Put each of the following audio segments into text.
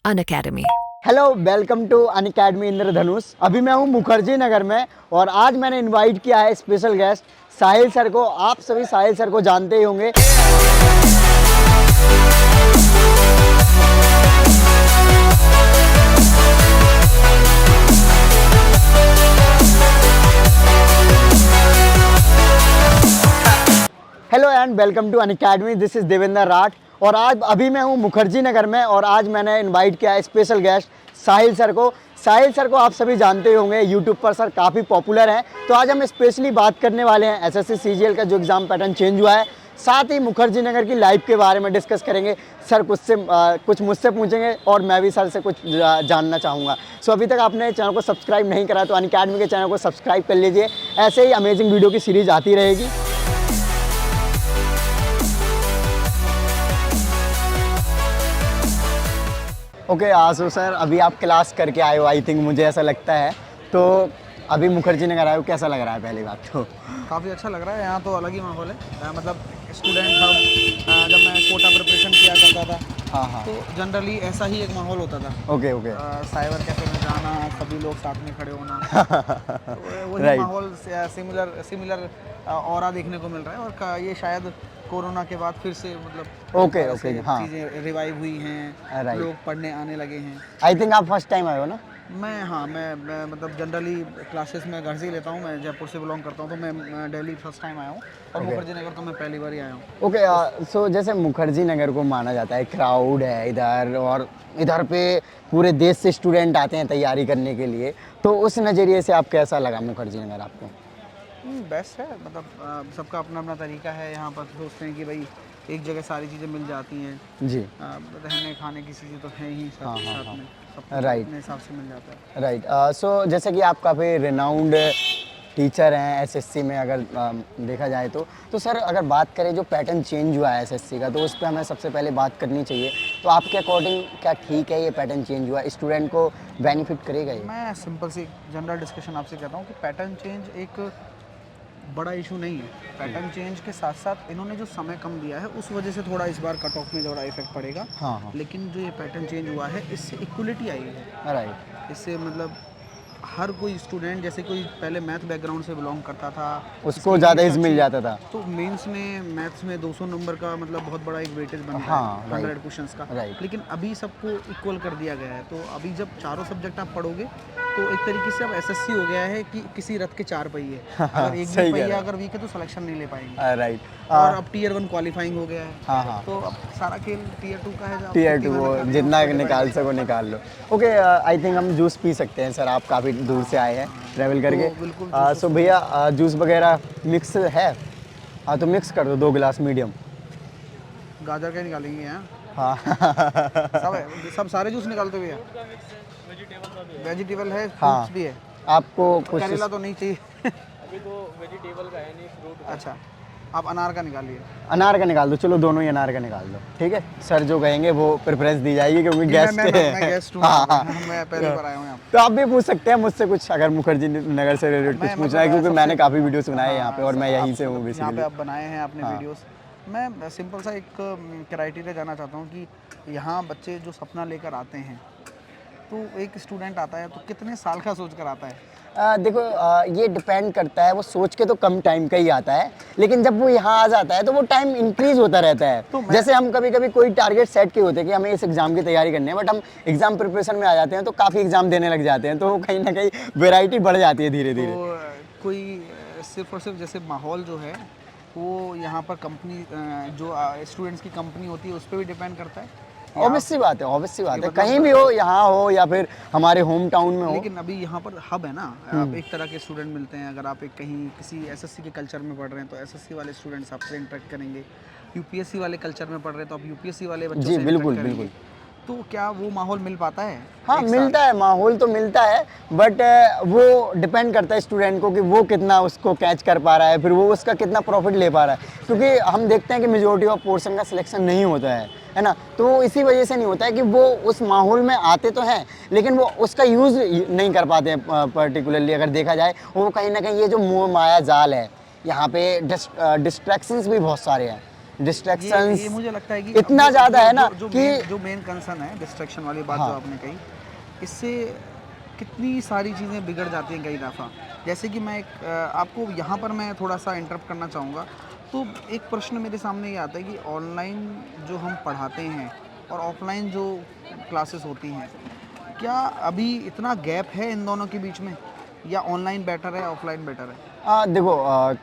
Unacademy. Hello, welcome to Unacademy Indradhanush. अभी मैं हूँ मुखर्जी नगर में और आज मैंने इनवाइट किया है स्पेशल गेस्ट साहिल सर को। आप सभी साहिल सर को जानते ही होंगे। Hello and welcome to Unacademy, this is Devendra Rath. और आज अभी मैं हूँ मुखर्जी नगर में और आज मैंने इनवाइट किया है स्पेशल गेस्ट साहिल सर को। साहिल सर को आप सभी जानते ही होंगे, यूट्यूब पर सर काफ़ी पॉपुलर हैं। तो आज हम स्पेशली बात करने वाले हैं एसएससी सीजीएल का जो एग्ज़ाम पैटर्न चेंज हुआ है, साथ ही मुखर्जी नगर की लाइफ के बारे में डिस्कस करेंगे। सर कुछ मुझसे पूछेंगे और मैं भी सर से कुछ जानना चाहूँगा। सो अभी तक आपने चैनल को सब्सक्राइब नहीं करा तो अनअकैडमी के चैनल को सब्सक्राइब कर लीजिए। ऐसे ही अमेजिंग वीडियो की सीरीज आती रहेगी। ओके आसो सर, अभी आप क्लास करके आए हो, आई थिंक मुझे ऐसा लगता है। तो अभी मुखर्जी नगर आए हो, कैसा लग रहा है? पहली बात तो काफ़ी अच्छा लग रहा है। यहाँ तो अलग ही माहौल है। मतलब स्टूडेंट हब, जब मैं कोटा प्रिपरेशन किया करता था, हाँ तो जनरली ऐसा ही एक माहौल होता था। ओके ओके साइबर कैफे में जाना, सभी लोग साथ में खड़े होना, तो वही Right. माहौल सिमिलर ऑरा देखने को मिल रहा है। और ये शायद कोरोना के बाद फिर से मतलब ओके, दोबारा ओके, से हाँ। चीज़ें रिवाइव हुई हैं। Right. लोग पढ़ने आने लगे हैं। आई थिंक आप फर्स्ट टाइम आए हो ना? मैं मतलब जनरली क्लासेस में घर से ही लेता हूँ। मैं जयपुर से बिलोंग करता हूँ, तो मैं दिल्ली फर्स्ट टाइम आया हूँ। और Okay. मुखर्जी नगर तो मैं पहली बार ही आया हूँ। ओके सो जैसे मुखर्जी नगर को माना जाता है, क्राउड है इधर और इधर पे पूरे देश से स्टूडेंट आते हैं तैयारी करने के लिए। तो उस नज़रिए से आप कैसा लगा मुखर्जी नगर आपको? बेस्ट है। मतलब सबका अपना अपना तरीका है। यहाँ पर सोचते हैं कि भाई एक जगह सारी चीज़ें मिल जाती हैं। जी रहने खाने की चीज़ें तो है ही साथ साथ में, सब कुछ Right. अपने हिसाब से मिल जाता है। राइट। सो जैसे कि आप काफ़ी रिनाउंड टीचर हैं एसएससी में, अगर देखा जाए तो सर अगर बात करें जो पैटर्न चेंज हुआ है एसएससी का, तो उस पर हमें सबसे पहले बात करनी चाहिए। तो आपके अकॉर्डिंग क्या ठीक है ये पैटर्न चेंज हुआ, स्टूडेंट को बेनिफिट करेगा ये? मैं सिंपल सी जनरल डिस्कशन आपसे कहता हूँ कि पैटर्न चेंज एक बड़ा इशू नहीं है। पैटर्न चेंज के साथ साथ इन्होंने जो समय कम दिया है, उस वजह से थोड़ा इस बार कट ऑफ में थोड़ा इफेक्ट पड़ेगा। हाँ। लेकिन जो ये पैटर्न चेंज हुआ है, इससे इक्वलिटी आई है। राइट। इससे मतलब हर कोई स्टूडेंट, जैसे कोई पहले मैथ बैकग्राउंड से बिलोंग करता था, उसको ज़्यादा इज मिल जाता था। तो मेंस में मैथ्स में 200 नंबर का मतलब बहुत बड़ा एक वेटेज बन रहा हाँ, है, right. 100 क्वेश्चंस का। Right. लेकिन अभी सबको इक्वल कर दिया गया है। तो अभी जब चारों सब्जेक्ट आप पढ़ोगे, तो एक तरीके से अब एसएससी हो गया है कि किसी रथ के 4 पहिए। अगर एक सही भी कह रहे पहिया हो। अगर वीक है तो सिलेक्शन नहीं ले पाएंगे। राइट। और अब टीयर 1 क्वालिफाइंग हो गया है। हाँ। तो अब सारा खेल टीयर 2 का है। जो टीयर आपको 2 तीन वो अंक जितना आते हैं, निकाल सको निकाल लो। ओके आई थिंक हम जूस पी सकते हैं सर, आप काफ़ी दूर से आए हैं ट्रैवल करके। बिल्कुल सो भैया जूस वगैरह मिक्स है? हाँ तो मिक्स कर दो 2 गिलास मीडियम। गाजर का निकालेंगे यहाँ। हाँ सब सारे जूस निकालते हुए वेजिटेबल है, हाँ। फ्रूट्स भी है। आपको कुछ करेला तो नहीं चाहिए। अभी तो वेजिटेबल का है नहीं, फ्रूट। अच्छा, आप अनार का निकालिए। अनार का निकाल दो, चलो दोनों ही अनार का निकाल दो, ठीक है। सर जो कहेंगे वो प्रेफरेंस दी जाएगी क्योंकि गेस्ट मैं है। गेस्ट हूँ। हाँ। मैं पहली बार आया हूँ यहाँ। तो आप भी पूछ सकते हैं मुझसे कुछ, अगर मुखर्जी नगर से रिलेटेड कुछ पूछना है, क्योंकि मैंने काफ़ी वीडियोस बनाए हैं यहाँ पे और मैं यहीं से हूँ यहाँ पे बेसिकली। आप बनाए हैं आपने वीडियोस। मैं सिंपल सा एक क्राइटेरिया जानना चाहता हूँ कि यहाँ बच्चे जो सपना लेकर आते हैं, तो एक स्टूडेंट आता है तो कितने साल का सोच कर आता है? देखो ये डिपेंड करता है, वो सोच के तो कम टाइम का ही आता है, लेकिन जब वो यहाँ आ जाता है तो वो टाइम इंक्रीज होता रहता है। तो जैसे हम कभी कभी कोई टारगेट सेट किए होते हैं कि हमें इस एग्जाम की तैयारी करनी है, बट हम एग्जाम प्रिपरेशन में आ जाते हैं तो काफ़ी एग्जाम देने लग जाते हैं, तो कहीं ना कहीं वेराइटी बढ़ जाती है धीरे धीरे। तो कोई सिर्फ और सिर्फ जैसे माहौल जो है वो यहाँ पर कंपनी जो स्टूडेंट्स की कंपनी होती है उस पर भी डिपेंड करता है। ऑब्वियस सी बात है, कहीं भी हो, यहाँ हो या फिर हमारे होम टाउन में हो। लेकिन अभी यहाँ पर हब है ना, आप एक तरह के स्टूडेंट मिलते हैं। अगर आप एक कहीं किसी एसएससी के कल्चर में पढ़ रहे हैं तो एसएससी वाले स्टूडेंट्स आपसे इंटरेक्ट करेंगे। यूपीएससी वाले कल्चर में पढ़ रहे हैं तो आप यूपीएससी वाले बच्चों से बिल्कुल interact करेंगे। बिल्कुल। तो क्या वो माहौल मिल पाता है? हाँ मिलता है, माहौल तो मिलता है, बट वो डिपेंड करता है स्टूडेंट को कि वो कितना उसको कैच कर पा रहा है, फिर वो उसका कितना प्रॉफिट ले पा रहा है। क्योंकि हम देखते हैं कि मेजोरिटी ऑफ पोर्शन का सिलेक्शन नहीं होता है ना, तो वो इसी वजह से नहीं होता है कि वो उस माहौल में आते तो हैं लेकिन वो उसका यूज़ नहीं कर पाते हैं पर्टिकुलरली। अगर देखा जाए वो कहीं ना कहीं ये जो मोह माया जाल है, यहाँ पे डिस्ट्रैक्शंस भी बहुत सारे हैं। डिस्ट्रैक्शंस ये मुझे लगता है कि इतना अब ज़्यादा है ना कि जो मेन कंसर्न है डिस्ट्रैक्शन वाली बात हाँ। जो आपने कही, इससे कितनी सारी चीज़ें बिगड़ जाती हैं कई दफ़ा। जैसे कि मैं एक आपको यहाँ पर मैं थोड़ा सा इंटरप्ट करना चाहूँगा। तो एक प्रश्न मेरे सामने ये आता है कि ऑनलाइन जो हम पढ़ाते हैं और ऑफलाइन जो क्लासेस होती हैं, क्या अभी इतना गैप है इन दोनों के बीच में, या ऑनलाइन बेटर है ऑफलाइन बेटर है? देखो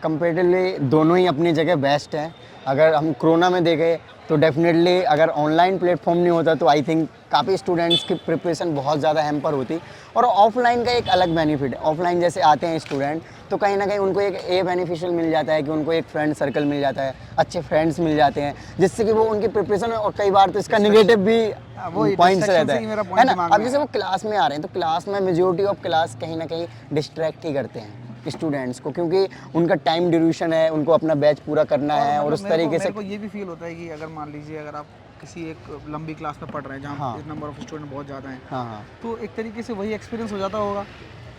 कंपेरेटिवली दोनों ही अपनी जगह बेस्ट हैं। अगर हम कोरोना में देखें तो डेफिनेटली अगर ऑनलाइन प्लेटफॉर्म नहीं होता तो आई थिंक काफ़ी स्टूडेंट्स की प्रिपरेशन बहुत ज़्यादा हैम्पर होती। और ऑफलाइन का एक अलग बेनिफिट है, ऑफलाइन जैसे आते हैं स्टूडेंट तो कहीं ना कहीं उनको एक बेनिफिशियल मिल जाता है कि उनको एक फ्रेंड सर्कल मिल जाता है, अच्छे फ्रेंड्स मिल जाते हैं, जिससे कि वो उनकी प्रिपरेशन में, और कई बार तो इसका निगेटिव भी वही पॉइंट्स distraction रहता से ही मेरा है point ना। दिमाग अब में जैसे आया। वो क्लास में आ रहे हैं तो क्लास में मेजोरिटी ऑफ क्लास कहीं ना कहीं डिस्ट्रैक्ट ही करते हैं स्टूडेंट्स को, क्योंकि उनका टाइम ड्यूरेशन है, उनको अपना बैच पूरा करना है और मतलब उस तरीके से मेरे को ये भी फील होता है कि अगर मान लीजिए अगर आप किसी एक लंबी क्लास में पढ़ रहे हैं जहाँ हाँ। नंबर ऑफ स्टूडेंट बहुत ज़्यादा हैं, हाँ हाँ तो एक तरीके से वही एक्सपीरियंस हो जाता होगा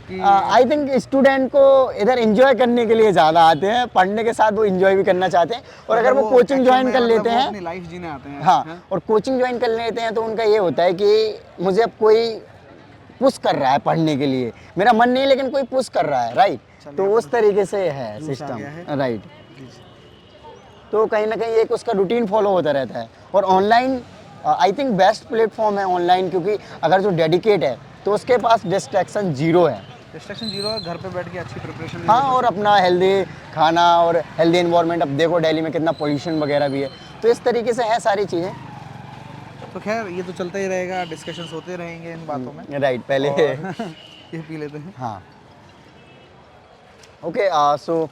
कि आई थिंक स्टूडेंट को इधर एंजॉय करने के लिए ज़्यादा आते हैं, पढ़ने के साथ वो एंजॉय भी करना चाहते हैं। और अगर वो कोचिंग actual ज्वाइन में कर मतलब लेते वो हैं, अपनी लाइफ जीने आते हैं। हाँ, हैं? और कोचिंग ज्वाइन कर लेते हैं तो उनका ये होता है कि मुझे अब कोई पुश कर रहा है पढ़ने के लिए, मेरा मन नहीं लेकिन कोई पुश कर रहा है, राइट। चलिए, तो आपको उस तरीके से है जूस आ सिस्टम, गया है। राइट। जी। तो कहीं ना कहीं एक उसका रूटीन फॉलो होता रहता है। और online I think best platform है ऑनलाइन, क्योंकि अगर जो डेडिकेट है तो उसके पास डिस्ट्रैक्शन जीरो है। डिस्ट्रैक्शन जीरो है, घर पे बैठ के अच्छी प्रिपरेशन भी हाँ, हो और अपना हेल्दी खाना और हेल्दी इन्वायरमेंट। अब देखो दिल्ली में कितना पोल्यूशन वगैरह भी है, तो इस तरीके से है सारी चीज़ें। तो खैर ये तो चलता ही रहेगा, डिस्कशंस होते रहेंगे इन बातों में। राइट, पहले और ये पी लेते हैं। हाँ, ओके। सो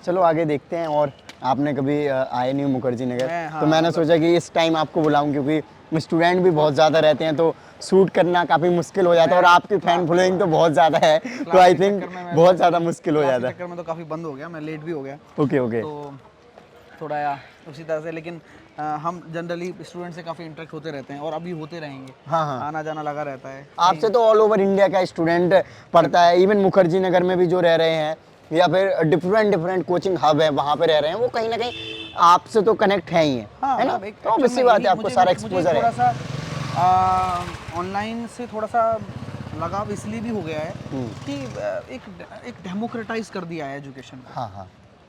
चलो आगे देखते हैं। और आपने कभी आए नहीं हो मुखर्जी नगर, हाँ, तो मैंने मतलब सोचा कि इस टाइम आपको बुलाऊं, क्योंकि स्टूडेंट भी बहुत ज़्यादा रहते हैं तो शूट करना काफ़ी मुश्किल हो जाता है, और आपकी फैन फॉलोइंग तो बहुत ज़्यादा है, तो आई थिंक बहुत ज़्यादा मुश्किल हो क्लास जाता के है। चक्कर में तो काफ़ी बंद हो गया, मैं लेट भी हो गया। Okay okay. तो थोड़ा उसी तरह से, लेकिन हम जनरली स्टूडेंट से काफ़ी इंटरेक्ट होते रहते हैं और अभी होते रहेंगे। हाँ हाँ, आना जाना लगा रहता है। आपसे तो ऑल ओवर इंडिया का स्टूडेंट पढ़ता है, इवन मुखर्जी नगर में भी जो रह रहे हैं या फिर डिफरेंट डिफरेंट कोचिंग हब है वहाँ पे रह रहे हैं, वो कहीं ना कहीं आपसे तो कनेक्ट है ही है, हाँ, है ना। मतलब एक तो actual obvious सी में बात है, यही आपको सारा मुझे एक्सपोजर थोड़ा है। सा ऑनलाइन से थोड़ा सा लगाव इसलिए भी हो गया है हम्म, कि एक डेमोक्रेटाइज कर दिया है एजुकेशन को। हाँ हाँ,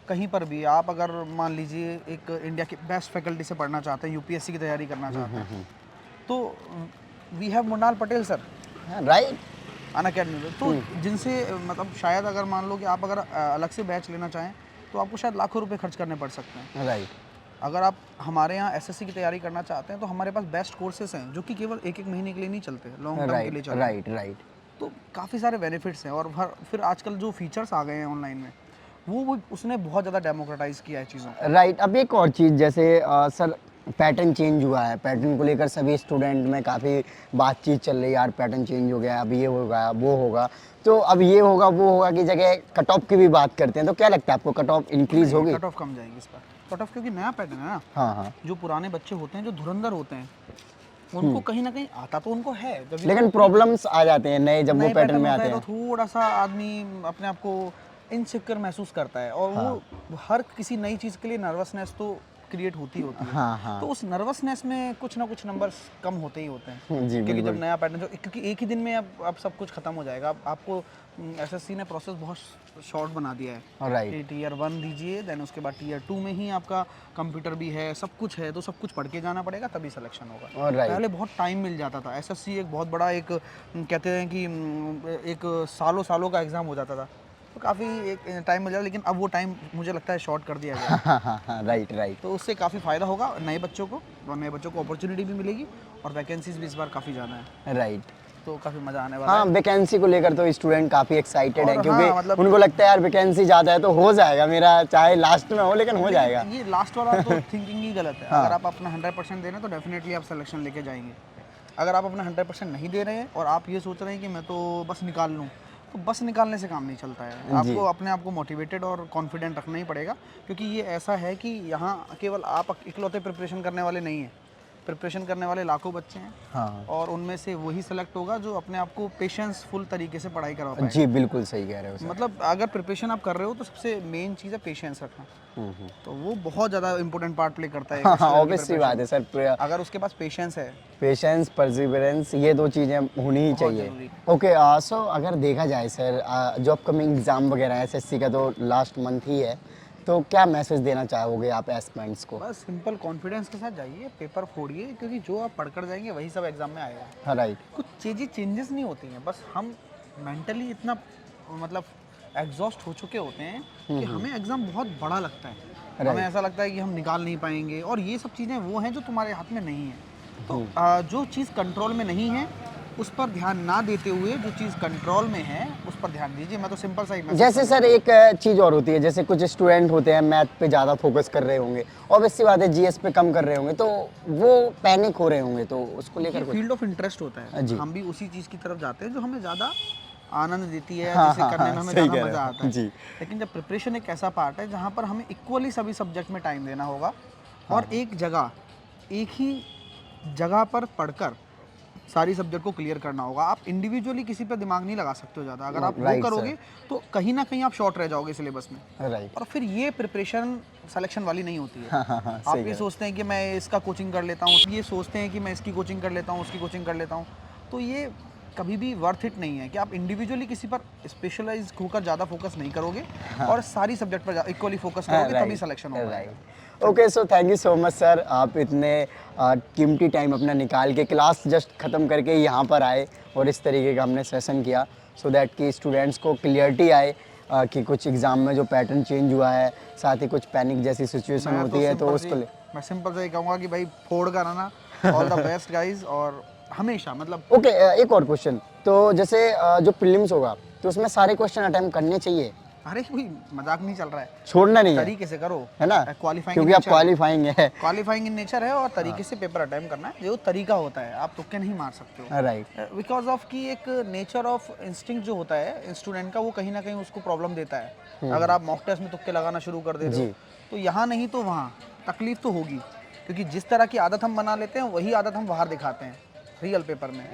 कहीं पर भी आप अगर मान लीजिए एक इंडिया के बेस्ट फैकल्टी से पढ़ना चाहते हैं, यूपीएससी की तैयारी करना चाहते हैं, तो we have Munal Patel sir right. Unacademy में, तो जिनसे मतलब शायद अगर मान लो कि आप अगर अलग से बैच लेना चाहें तो आपको शायद लाखों रुपए खर्च करने पड़ सकते हैं। राइट अगर आप हमारे यहाँ एसएससी की तैयारी करना चाहते हैं तो हमारे पास बेस्ट कोर्सेज हैं जो कि केवल एक एक महीने के लिए नहीं चलते, लॉन्ग टर्म के लिए राइट चलते हैं। राइट राइट तो काफ़ी सारे बेनिफिट्स हैं। और फिर आजकल जो फीचर्स आ गए हैं ऑनलाइन में, वो उसने बहुत ज़्यादा डेमोक्रेटाइज किया है चीज़ों को। राइट। अब एक और चीज़, जैसे सर पैटर्न चेंज हुआ है, पैटर्न को लेकर सभी स्टूडेंट में काफ़ी बातचीत चल रही है, यार पैटर्न चेंज हो गया, अब ये होगा वो होगा, तो अब ये होगा वो होगा की जगह कट ऑफ की भी बात करते हैं, तो क्या लगता है आपको कट ऑफ इंक्रीज होगी? कट ऑफ कम जाएगी इस पर, कट ऑफ क्योंकि नया पैटर्न है ना। हाँ हाँ, जो पुराने बच्चे होते हैं, जो धुरंधर होते हैं, उनको कहीं ना कहीं आता तो उनको है, जब लेकिन प्रॉब्लम्स आ जाते हैं नए, जब वो नए पैटर्न में होता आते है हैं। तो थोड़ा सा आदमी अपने आप को इनसिक्योर महसूस करता है, और वो हर किसी नई चीज़ के लिए नर्वसनेस तो क्रिएट होती है। हाँ हाँ, तो उस नर्वसनेस में कुछ ना कुछ नंबर्स कम होते ही होते हैं। जी क्योंकि जब बिल्कुल। नया पैटर्न, जो क्योंकि एक ही दिन में अब सब कुछ खत्म हो जाएगा। आपको एसएससी ने प्रोसेस बहुत शॉर्ट बना दिया है राइट कि टीयर 1 दीजिए, देन उसके बाद टीयर 2 में ही आपका कंप्यूटर भी है, सब कुछ है, तो सब कुछ पढ़ के जाना पड़ेगा तभी सिलेक्शन होगा। राइट पहले बहुत टाइम मिल जाता था, एसएससी एक बहुत बड़ा एक कहते हैं कि एक सालों सालों का एग्ज़ाम हो जाता था, तो काफ़ी एक टाइम मिल जाता, लेकिन अब वो टाइम मुझे लगता है शॉर्ट कर दिया गया है। हाँ हाँ हाँ, राइट राइट तो उससे काफ़ी फ़ायदा होगा नए बच्चों को, और नए बच्चों को अपॉर्चुनिटी भी मिलेगी, और वैकेंसीज भी इस बार काफ़ी ज़्यादा है, राइट। तो काफ़ी मज़ा आने वाला हाँ, है। वैकेंसी को लेकर तो स्टूडेंट काफ़ी एक्साइटेड है, और क्योंकि हाँ, मतलब उनको लगता है यार वैकेंसी ज़्यादा है तो हो जाएगा मेरा, चाहे लास्ट में हो लेकिन हो जाएगा। ये लास्ट वाला तो थिंकिंग ही गलत है। हाँ। अगर आप अपना 100% दे रहे हैं तो डेफिनेटली आप सिलेक्शन लेके जाएंगे। अगर आप अपना 100% नहीं दे रहे हैं और आप ये सोच रहे हैं कि मैं तो बस निकाल लूँ, तो बस निकालने से काम नहीं चलता है। आपको अपने आप को मोटिवेटेड और कॉन्फिडेंट रखना ही पड़ेगा, क्योंकि ये ऐसा है कि यहाँ केवल आप इकलौते प्रिपरेशन करने वाले नहीं हैं। प्रिपरेशन करने वाले लाखों बच्चे हैं हाँ और उनमें से वही सेलेक्ट होगा जो अपने आप को पेशेंस फुल तरीके से पढ़ाई करवा पाए। जी बिल्कुल सही कह रहे हो सर। मतलब अगर प्रिपरेशन आप कर रहे हो तो सबसे मेन चीज़ है पेशेंस रखना, तो वो बहुत ज़्यादा इंपॉर्टेंट पार्ट प्ले करता है। हाँ हाँ ऑब्वियसली बात है सर। अगर उसके पास पेशेंस है, पेशेंस परसिवरेंस ये दो चीज़ें होनी ही चाहिए। जरूरी। ओके सो अगर देखा जाए सर जो अपकमिंग एग्ज़ाम वगैरह है एसएससी का तो लास्ट मंथ ही है, तो क्या मैसेज देना चाहोगे आप एस्पिरेंट्स को? बस सिंपल कॉन्फिडेंस के साथ जाइए, पेपर फोड़िए, क्योंकि जो आप पढ़कर जाएंगे वही सब एग्जाम में आएगा। हाँ राइट। कुछ चीज़ें चेंजेस नहीं होती हैं, बस हम मेंटली इतना मतलब एग्जॉस्ट हो चुके होते हैं कि हमें एग्ज़ाम बहुत बड़ा लगता है। हमें ऐसा लगता है कि हम निकाल नहीं पाएंगे, और ये सब चीज़ें वो हैं जो तुम्हारे हाथ में नहीं है। तो जो चीज़ कंट्रोल में नहीं है उस पर ध्यान ना देते हुए जो चीज़ कंट्रोल में है उस पर ध्यान दीजिए। मैं तो सिंपल सा ही मैसेज जैसे सर एक चीज़ और होती है, जैसे कुछ स्टूडेंट होते हैं मैथ पे ज़्यादा फोकस कर रहे होंगे, ऑब्वियसली बात है जीएस पे कम कर रहे होंगे, तो वो पैनिक हो रहे होंगे, तो उसको लेकर कुछ? फील्ड ऑफ इंटरेस्ट होता है। जी। हम भी उसी चीज़ की तरफ जाते हैं जो हमें ज़्यादा आनंद देती है, हाँ, जिसे हाँ, करने में हाँ, हमें सही ज़्यादा कह रहे मज़ा हो। आता है। जी। लेकिन जब प्रिपरेशन एक ऐसा पार्ट है जहाँ पर हमें इक्वली सभी सब्जेक्ट में टाइम देना होगा, और एक ही जगह पर पढ़कर सारी सब्जेक्ट को क्लियर करना होगा। आप इंडिविजुअली किसी पर दिमाग नहीं लगा सकते हो ज़्यादा। अगर आप वो Right, करोगे तो कहीं ना कहीं आप शॉर्ट रह जाओगे सिलेबस में, राइट। और फिर ये प्रिपरेशन सिलेक्शन वाली नहीं होती है। हाँ हाँ हाँ आप सही ये सोचते हैं कि मैं इसका कोचिंग कर लेता हूँ, ये सोचते हैं कि मैं इसकी कोचिंग कर लेता हूँ, उसकी कोचिंग कर लेता हूँ, तो ये कभी भी वर्थ इट नहीं है कि आप इंडिविजुअली किसी पर स्पेशलाइज होकर ज़्यादा फोकस नहीं करोगे और सारी सब्जेक्ट पर इक्वली फोकस करोगे, तभी सिलेक्शन होगा। Right. Okay so thank you so much sir, आप इतने कीमती टाइम अपना निकाल के क्लास जस्ट ख़त्म करके यहाँ पर आए और इस तरीके का हमने सेशन किया, सो दैट कि स्टूडेंट्स को क्लियरिटी आए कि कुछ एग्ज़ाम में जो पैटर्न चेंज हुआ है, साथ ही कुछ पैनिक जैसी सिचुएशन होती है तो उसको मैं सिंपल से ये कहूँगा कि भाई फोड़ कर आना। ऑल द बेस्ट गाइस, और हमेशा मतलब ओके एक और क्वेश्चन, तो जैसे जो प्रीलिम्स होगा तो उसमें सारे क्वेश्चन अटेम्प्ट करने चाहिए? अरे कोई मजाक नहीं चल रहा है, छोड़ना नहीं है, तरीके से करो, है ना? क्वालिफाइंग क्योंकि आप क्वालिफाइंग है। क्वालिफाइंग इन नेचर है, और तरीके से पेपर अटेम्प्ट करना है, जो तरीका होता है आप तुक्के नहीं मार सकते हो। राइट। बिकॉज ऑफ कि एक नेचर ऑफ इंस्टिंक्ट जो होता है स्टूडेंट का, वो कहीं ना कहीं उसको प्रॉब्लम देता है। अगर आप मॉक टेस्ट में तुक्के लगाना शुरू कर देते हो तो यहाँ नहीं तो वहाँ तकलीफ तो होगी, क्योंकि जिस तरह की आदत हम बना लेते हैं वही आदत हम बाहर दिखाते हैं रियल पेपर में।